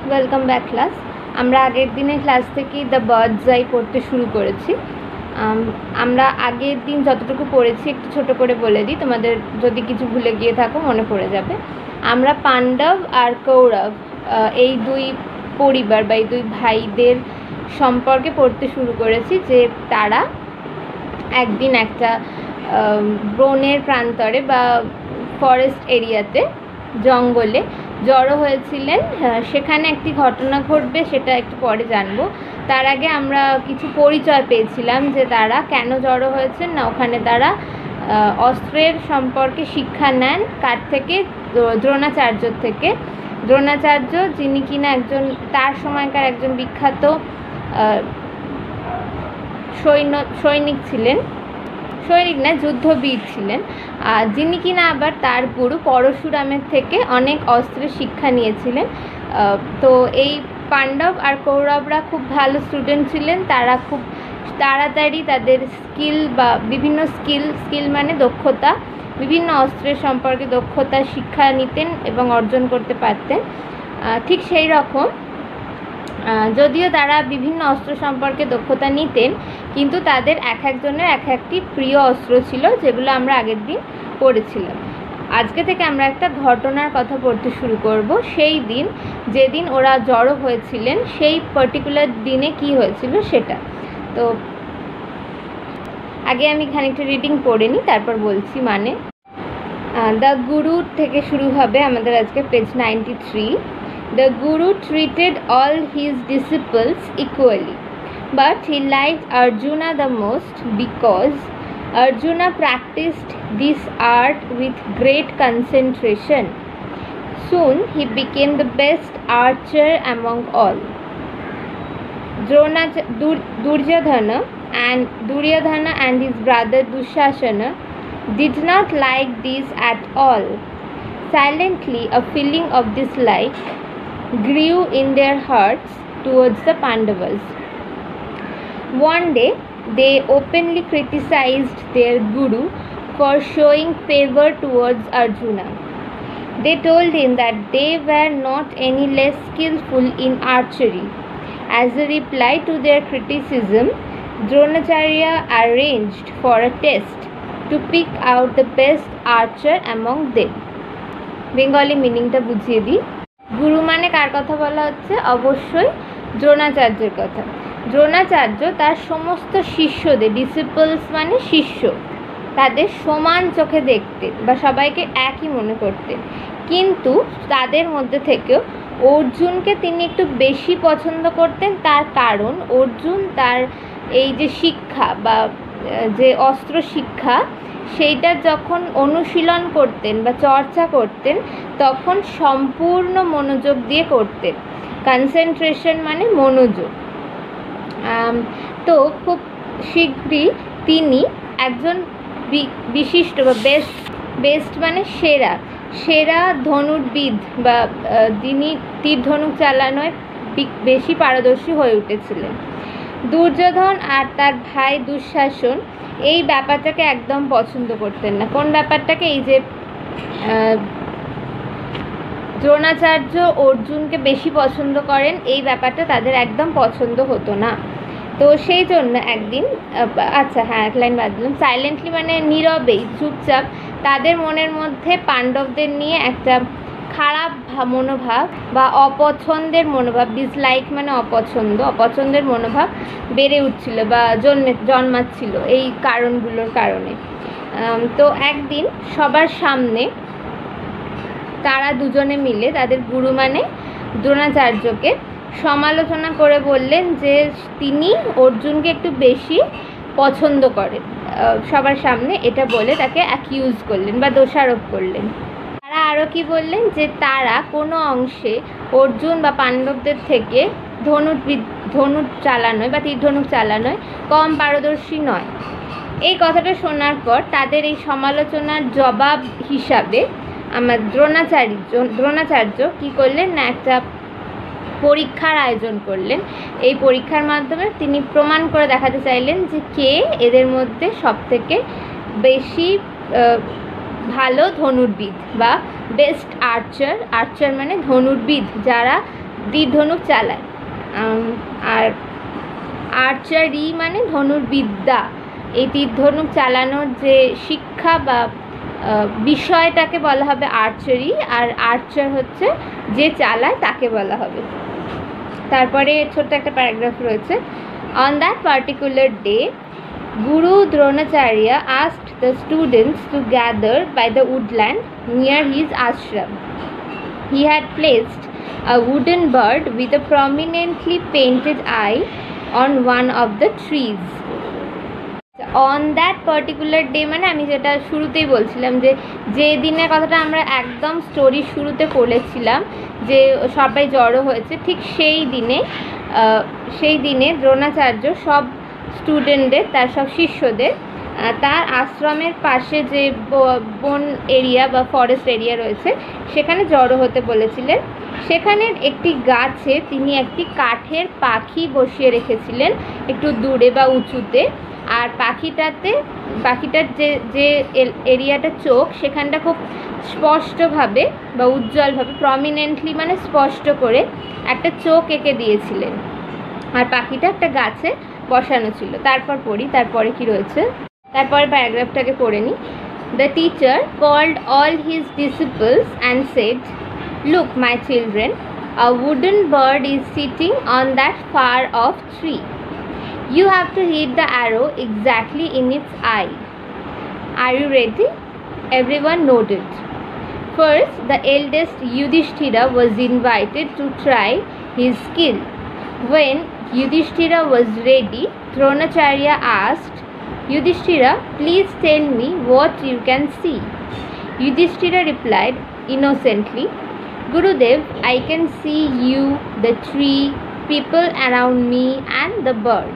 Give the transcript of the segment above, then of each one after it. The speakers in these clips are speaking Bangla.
Welcome back class. আমরা আগের দিনের ক্লাস থেকেই দ্য বার্ডস আই পড়তে শুরু করেছি। আমরা আগের দিন যতটুকু পড়েছি একটু ছোট করে বলে দিই, তোমাদের যদি কিছু ভুলে গিয়ে থাকো মনে পড়ে যাবে। আমরা পাণ্ডব আর কৌরব এই দুই পরিবার বা এই দুই ভাইদের সম্পর্কে পড়তে শুরু করেছি, যে তারা একদিন একটা বনের প্রান্তরে বা ফরেস্ট এরিয়াতে জঙ্গলে জড়ো হয়েছিলেন। সেখানে একটি ঘটনা ঘটবে, সেটা একটু পরে জানবো। তার আগে আমরা কিছু পরিচয় পেয়েছিলাম যে তারা কেন জড়ো হয়েছেন। না, ওখানে তারা অস্ত্রের সম্পর্কে শিক্ষা নেন কার থেকে? দ্রোণাচার্যর থেকে। দ্রোণাচার্য, যিনি কিনা একজন তার সময়কার একজন বিখ্যাত সৈনিক ছিলেন, সৈনিক না, যুদ্ধবীর ছিলেন, যিনি কিনা আবার তার গুরু পরশুরামের থেকে অনেক অস্ত্রের শিক্ষা নিয়েছিলেন। তো এই পাণ্ডব আর কৌরবরা খুব ভালো স্টুডেন্ট ছিলেন। তারা খুব তাড়াতাড়ি তাদের স্কিল বা বিভিন্ন স্কিল মানে দক্ষতা, বিভিন্ন অস্ত্রের সম্পর্কে দক্ষতা শিক্ষা নিতেন এবং অর্জন করতে পারতেন। ঠিক সেই রকম যদিও তারা বিভিন্ন অস্ত্র সম্পর্কে দক্ষতা নিতেন, কিন্তু তাদের এক একজনের এক একটি প্রিয় অস্ত্র ছিল, যেগুলো আমরা আগের দিন পড়েছিলাম। আজকে থেকে আমরা একটা ঘটনার কথা পড়তে শুরু করব। সেই দিন, যেদিন ওরা জড়ো হয়েছিলেন, সেই পার্টিকুলার দিনে কি হয়েছিল সেটা। তো আগে আমি খানিকটা রিডিং পড়ে নিই, তারপর বলছি। মানে দ্য গুরু থেকে শুরু হবে আমাদের আজকে, page 93। The Guru treated all his disciples equally, but he liked Arjuna the most because Arjuna practiced this art with great concentration. Soon he became the best archer among all. Duryodhana and his brother Dushasana did not like this at all. Silently, a feeling of dislike grew in their hearts towards the Pandavas. One day, they openly criticized their guru for showing favor towards Arjuna. They told him that they were not any less skillful in archery. As a reply to their criticism, Dronacharya arranged for a test to pick out the best archer among them. Bengali মিনিংটা বুঝিয়ে দিই। গুরু মানে কার কথা বলা হচ্ছে? অবশ্যই দ্রোণাচার্যের কথা। দ্রোণাচার্য তার সমস্ত শিষ্যদের, ডিসিপলস মানে শিষ্য, তাদের সমান চোখে দেখতেন বা সবাইকে একই মনে করতেন, কিন্তু তাদের মধ্যে থেকেও অর্জুনকে তিনি একটু বেশি পছন্দ করতেন। তার কারণ অর্জুন তার এই যে শিক্ষা বা যে অস্ত্র শিক্ষা, সেইটা যখন অনুশীলন করতেন বা চর্চা করতেন, তখন সম্পূর্ণ মনোযোগ দিয়ে করতেন। কনসেন্ট্রেশন মানে মনোযোগ। তো খুব শীঘ্রই তিনি একজন বিশিষ্ট বা বেস্ট মানে সেরা ধনুর্বিদ বা যিনি তীর ধনুক চালানোয় বেশি পারদর্শী হয়ে উঠেছিলেন। দুর্যোধন আর তার ভাই দুঃশাসন এই ব্যাপারটাকে একদম পছন্দ করতেন না। কোন ব্যাপারটাকে? এই যে দ্রোণাচার্য অর্জুনকে বেশি পছন্দ করেন, এই ব্যাপারটা তাদের একদম পছন্দ হতো না। তো সেই জন্য একদিন, আচ্ছা হ্যাঁ, এক লাইন বাদ দিলাম। সাইলেন্টলি মানে নীরবেই, চুপচাপ তাদের মনের মধ্যে পাণ্ডবদের নিয়ে একটা খারাপ মনোভাব বা অপছন্দের মনোভাব, ডিসলাইক মানে অপছন্দের মনোভাব বেড়ে উঠছিল বা জন্মাচ্ছিল এই কারণগুলোর কারণে। তো একদিন সবার সামনে তারা দুজনে মিলে তাদের গুরু মানে দ্রোণাচার্যকে সমালোচনা করে বললেন যে তিনি অর্জুনকে একটু বেশি পছন্দ করেন। সবার সামনে এটা বলে তাকে অ্যাকিউজ করলেন বা দোষারোপ করলেন। তারা আরও কি বললেন? যে তারা কোনো অংশে অর্জুন বা পাণ্ডবদের থেকে ধনুক চালানোয় বা তীর ধনুক চালানোয় কম পারদর্শী নয়। এই কথাটা শোনার পর তাদের এই সমালোচনার জবাব হিসাবে আমার দ্রোণাচার্য কি করলেন না, একটা পরীক্ষার আয়োজন করলেন। এই পরীক্ষার মাধ্যমে তিনি প্রমাণ করে দেখাতে চাইলেন যে কে এদের মধ্যে সবথেকে বেশি ভালো ধনুর্বিদ বা বেস্ট আর্চার মানে ধনুর্বিদ, যারা তীর ধনুক চালায়। আর আর্চারি মানে ধনুর্বিদ্যা। এই তীর ধনুক চালানোর যে শিক্ষা বা বিষয়টাকে বলা হবে আর্চারি, আর আর্চার হচ্ছে যে চালায় তাকে বলা হবে। তারপরে ছোট্ট একটা প্যারাগ্রাফ রয়েছে। On that particular day Guru Dronacharya asked the students to gather by the woodland near his ashram. He had placed a wooden bird with a prominently painted eye on one of the trees. On that particular day মানে আমি যেটা শুরুতেই বলছিলাম যে দিনের কথাটা আমরা একদম স্টোরি শুরুতে বলেছিলাম যে সবাই জড়ো হয়েছে, ঠিক সেই দিনে দ্রোণাচার্য সব স্টুডেন্টদের, তার সব শিষ্যদের তার আশ্রমের পাশে যে বন এরিয়া বা ফরেস্ট এরিয়া রয়েছে সেখানে জড়ো হতে বলেছিলেন। সেখানের একটি গাছে তিনি একটি কাঠের পাখি বসিয়ে রেখেছিলেন একটু দূরে বা উঁচুতে। আর পাখিটার যে এরিয়াটা চোখ, সেখানটা খুব স্পষ্টভাবে বা উজ্জ্বলভাবে, প্রমিনেন্টলি মানে স্পষ্ট করে একটা চোখ এঁকে দিয়েছিলেন। আর পাখিটা একটা গাছে বসানো ছিল। তারপরে কি রয়েছে, তারপরে প্যারাগ্রাফটাকে পড়ে নিই। The teacher called all his disciples and said, look my children, a wooden bird is sitting on that far of tree. You have to hit the arrow exactly in its eye. Are you ready? Everyone nodded. First, the eldest Yudhishthira was invited to try his skill. When Yudhishthira was ready, Dronacharya asked, Yudhishthira, please tell me what you can see. Yudhishthira replied innocently, Gurudev, I can see you, the tree, people around me and the bird.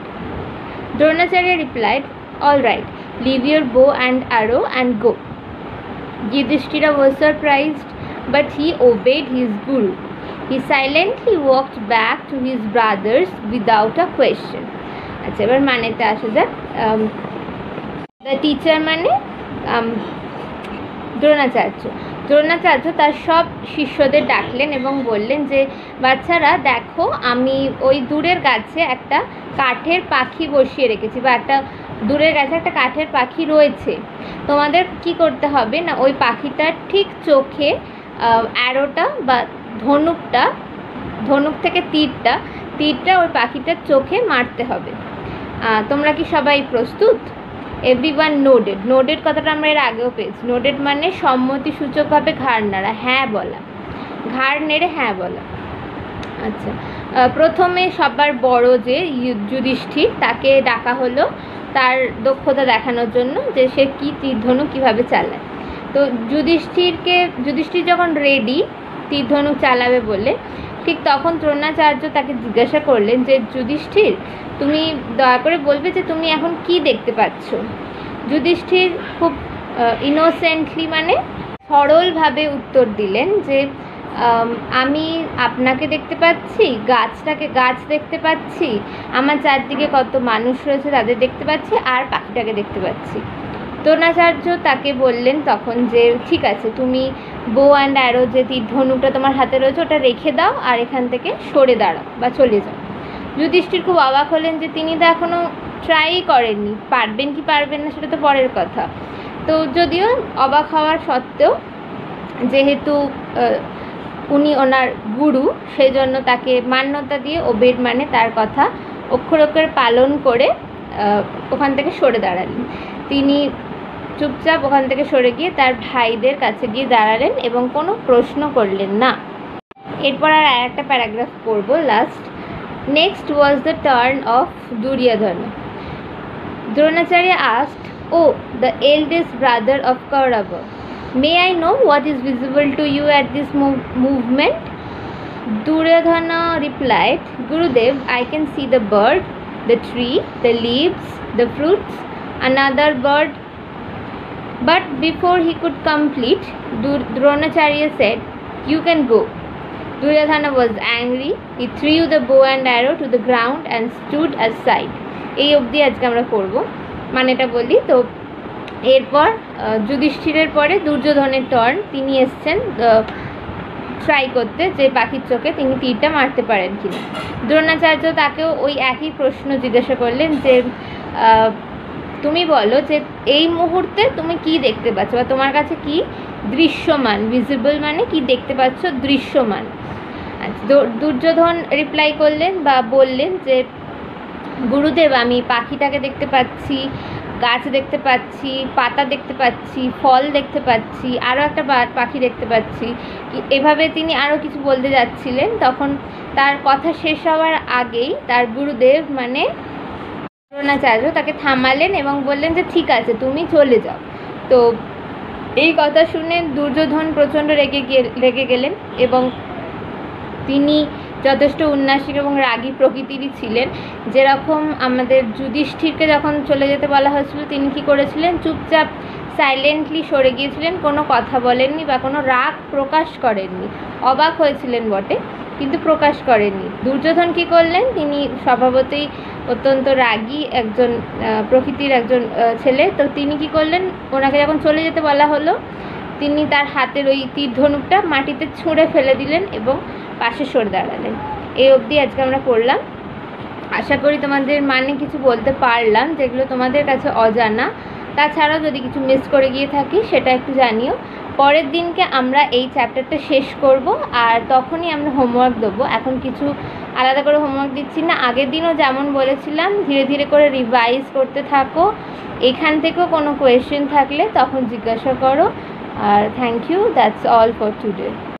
Dronacharya replied, all right, leave your bow and arrow and go. Yudhishthira was surprised, but he obeyed his guru. He silently walked back to his brothers without a question. আচ্ছা, এবার মানেতে আসা যাক। দ্য টিচার মানে দ্রোণাচার্য তার সব শিষ্যদের ডাকলেন এবং বললেন যে, বাচ্চারা দেখো, আমি ওই দূরের গাছে একটা কাঠের পাখি বসিয়ে রেখেছি, বা একটা দূরের গাছে একটা কাঠের পাখি রয়েছে। তোমাদের কি করতে হবে না, ওই পাখিটার ঠিক চোখে অ্যারোটা বা ধনুক থেকে তীরটা ওই পাখিটার চোখে মারতে হবে। তোমরা কি সবাই প্রস্তুত? এভরিওয়ান নোডেড কথাটা আমরা এর আগেও পেয়েছি। নোডেড মানে সম্মতিসূচকভাবে ঘাড় নাড়া, হ্যাঁ বলা, ঘাড় নেড়ে হ্যাঁ বলা। আচ্ছা, প্রথমে সবার বড় যে যুধিষ্ঠির, তাকে ডাকা হলো তার দক্ষতা দেখানোর জন্য যে সে কি তীরধনুক কীভাবে চালায়। তো যুধিষ্ঠির যখন রেডি তীরধনুক চালাবে বলে, ঠিক তখন দ্রোণাচার্য তাকে জিজ্ঞাসা করলেন যে, যুধিষ্ঠির, তুমি দয়া করে বলবে যে তুমি এখন কি দেখতে পাচ্ছ? যুধিষ্ঠির খুব ইনোসেন্টলি মানে সরলভাবে উত্তর দিলেন যে, আমি আপনাকে দেখতে পাচ্ছি, গাছ দেখতে পাচ্ছি, আমার চারদিকে কত মানুষ রয়েছে তাদের দেখতে পাচ্ছি, আর পাখিটাকে দেখতে পাচ্ছি। দ্রোণাচার্য তাকে বললেন তখন যে, ঠিক আছে, তুমি বো অ্যান্ড অ্যারো যে তীরধনুকটা তোমার হাতে রয়েছে ওটা রেখে দাও আর এখান থেকে সরে দাঁড়াও বা চলে যাও। যুধিষ্ঠির খুব অবাক হলেন যে তিনি তো এখনও ট্রাই করেননি, পারবেন কি পারবেন না সেটা তো পরের কথা। তো যদিও অবাক হওয়ার সত্ত্বেও, যেহেতু উনি ওনার গুরু, সেই জন্য তাকে মান্যতা দিয়ে ওবেড মানে তার কথা অক্ষরে পালন করে ওখান থেকে সরে দাঁড়ালেন। তিনি চুপচাপ ওখান থেকে সরে গিয়ে তার ভাইদের কাছে গিয়ে দাঁড়ালেন এবং কোনো প্রশ্ন করলেন না। এরপর আর একটা প্যারাগ্রাফ পড়ব, last. Next was the turn of Duryodhan. Dronacharya asked, oh, the eldest brother of Kaurava, may I know what is visible to you at this movement? Duryodhana replied, Gurudev, I can see the bird, the tree, the leaves, the fruits, another bird. But before he could complete, Dronacharya said, you can go. Duryodhana was angry. He threw the bow and arrow to the ground and stood aside. এই অবধি আজকে আমরা করব, মানেটা বলি। তো এরপর যুধিষ্ঠিরের পরে দুর্যোধনের টার্ন। তিনি এসছেন ট্রাই করতে যে পাখির চোখে তিনি তীরটা মারতে পারেন কিনা। দ্রোণাচার্য তাকেও ওই একই প্রশ্ন জিজ্ঞাসা করলেন যে তুমি বলো যে এই মুহূর্তে তুমি কি দেখতে পাচ্ছ, বা তোমার কাছে কি দৃশ্যমান, ভিজিবল মানে কি দেখতে পাচ্ছ দৃশ্যমান। দুর্যোধন রিপ্লাই করলেন বা বললেন যে গুরুদেব আমি পাখিটাকে দেখতে পাচ্ছি, গাছ দেখতে পাচ্ছি, পাতা দেখতে পাচ্ছি, ফল দেখতে পাচ্ছি, আরও একটা পাখি দেখতে পাচ্ছি। এভাবে তিনি আরও কিছু বলতে যাচ্ছিলেন, তখন তার কথা শেষ হওয়ার আগেই তার গুরুদেব মানে দ্রোণাচার্য তাকে থামালেন এবং বললেন যে ঠিক আছে তুমি চলে যাও। তো এই কথা শুনে দুর্যোধন প্রচণ্ড রেগে গেলেন এবং তিনি যথেষ্ট উন্নাসিক এবং রাগী প্রকৃতিরই ছিলেন। যেরকম আমাদের যুধিষ্ঠিরকে যখন চলে যেতে বলা হয়েছিল তিনি কী করেছিলেন, চুপচাপ সাইলেন্টলি সরে গিয়েছিলেন, কোনো কথা বলেননি বা কোনো রাগ প্রকাশ করেননি। অবাক হয়েছিলেন বটে কিন্তু প্রকাশ করেননি। দুর্যোধন কী করলেন, তিনি স্বভাবতই অত্যন্ত রাগী একজন প্রকৃতির একজন ছেলে। তো তিনি কী করলেন, ওনাকে যখন চলে যেতে বলা হলো তিনি তার হাতের ওই তীর ধনুকটা মাটিতে ছুঁড়ে ফেলে দিলেন এবং পাশে সরে দাঁড়ালেন। এই অবধি আজকে আমরা পড়লাম। আশা করি তোমাদের মানে কিছু বলতে পারলাম যেগুলো তোমাদের কাছে অজানা। তাছাড়াও যদি কিছু মিস করে গিয়ে থাকি সেটা একটু জানিও। পরের দিনকে আমরা এই চ্যাপ্টারটা শেষ করব আর তখনই আমরা হোমওয়ার্ক দেবো। এখন কিছু আলাদা করে হোমওয়ার্ক দিচ্ছি না। আগের দিনও যেমন বলেছিলাম ধীরে ধীরে করে রিভাইজ করতে থাকো। এখান থেকেও কোনো কোয়েশ্চেন থাকলে তখন জিজ্ঞাসা করো। আর thank you, that's all for today.